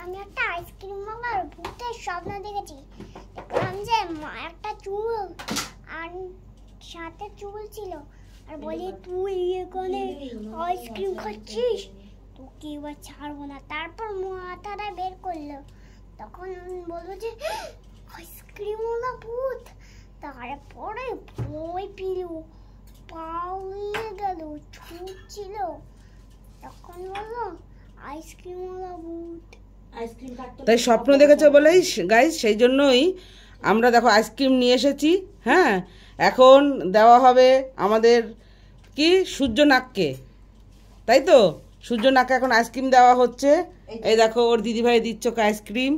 আমি একটা আইসক্রিমওয়ালার ভূতের স্বপ্ন দেখেছি। দেখলাম যে একটা চুল আর সাথে চুল ছিল, আর বলি তুই এখানে আইসক্রিম খাচ্ছিস, তোকে এবার ছাড়বো না। তারপর মাথাটা বের করলো, তখন বললো যে আইসক্রিমওয়ালা ভূত। তারপরে ভয় পেল, পালিয়ে গেল, ছুটছিল। তখন বললো আইসক্রিমওয়ালা ভূত। তাই স্বপ্ন দেখেছে বলেই গাইস, সেই জন্যই আমরা দেখো আইসক্রিম নিয়ে এসেছি। হ্যাঁ, এখন দেওয়া হবে আমাদের কি সূর্যনাককে, তাই তো? সূর্যনাককে এখন আইসক্রিম দেওয়া হচ্ছে। এই দেখো ওর দিদিভাই দিচ্ছ আইসক্রিম,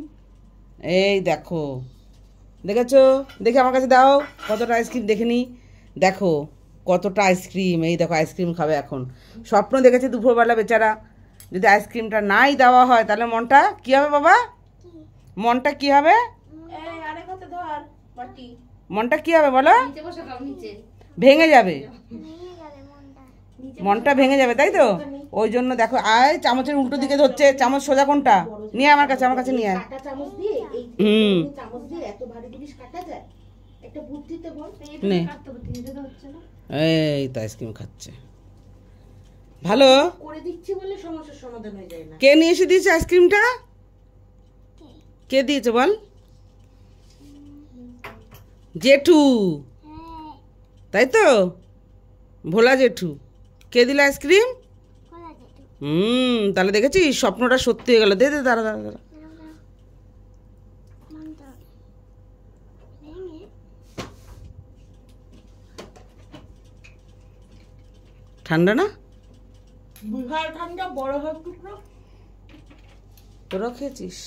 এই দেখো, দেখেছো? দেখে আমার কাছে দাও কতটা আইসক্রিম, দেখে নি। দেখো কতটা আইসক্রিম, এই দেখো আইসক্রিম খাবে এখন। স্বপ্ন দেখেছে দুপুরবেলা বেচারা, যদি আইসক্রিমটা নাই দেওয়া হয় তাহলে মনটা কি হবে বাবা? মনটা কি হবে? মনটা কি হবে বলো? ভেঙে যাবে, মনটা ভেঙে যাবে, তাই তো? ওই জন্য দেখো আয় চামচের উল্টো দিকে ধরছে, চামচ সোজা কোনটা নিয়ে আমার কাছে নিয়ে আয়। এই তো আইসক্রিম খাচ্ছে, ভালো করে দিচ্ছি বলে সমস্যার সমাধান হয়ে যায় না। কে নিয়ে এসে দিয়েছে আইসক্রিমটা? কে দিয়েছে বল? জেঠু, তাই তো? ভোলা জেঠু। কে দিল আইসক্রিম? তাহলে দেখেছিস স্বপ্নটা সত্যি হয়ে গেল। দে দে, দাঁড়া দাঁড়া দাঁড়া। ঠান্ডা না? ঠান্ডা, বড় টুকরো তোরা খেয়েছিস?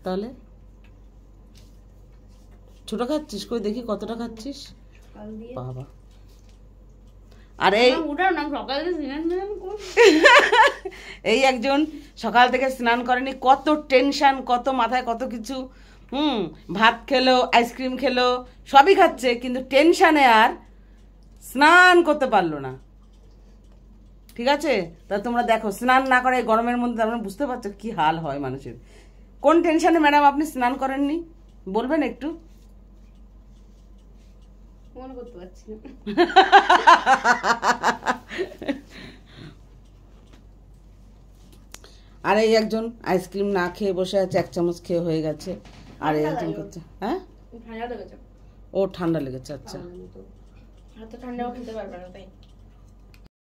তাহলে ছোট খাচ্ছিস? কই দেখি কতটা খাচ্ছিস বাবা। আর এই একজন সকাল থেকে স্নান করেনি, কত টেনশন, কত মাথায় কত কিছু। ভাত খেলো, আইসক্রিম খেলো, সবই খাচ্ছে, কিন্তু টেনশনে আর স্নান করতে পারলো না। ঠিক আছে, তা তোমরা দেখো স্নান না করে গরমের মধ্যে তোমরা বুঝতে পারছো কি হাল হয় মানুষের। কোন টেনশনে ম্যাডাম আপনি স্নান করেননি বলবেন একটু? মনে করতে পারছি না। আর এই একজন আইসক্রিম না খেয়ে বসে আছে, এক চামচ খেয়ে হয়ে গেছে। আর এই একজন করছে, হ্যাঁ ও ঠান্ডা লেগেছে। আচ্ছা, ঠান্ডাও খেতে পারবে না তাই।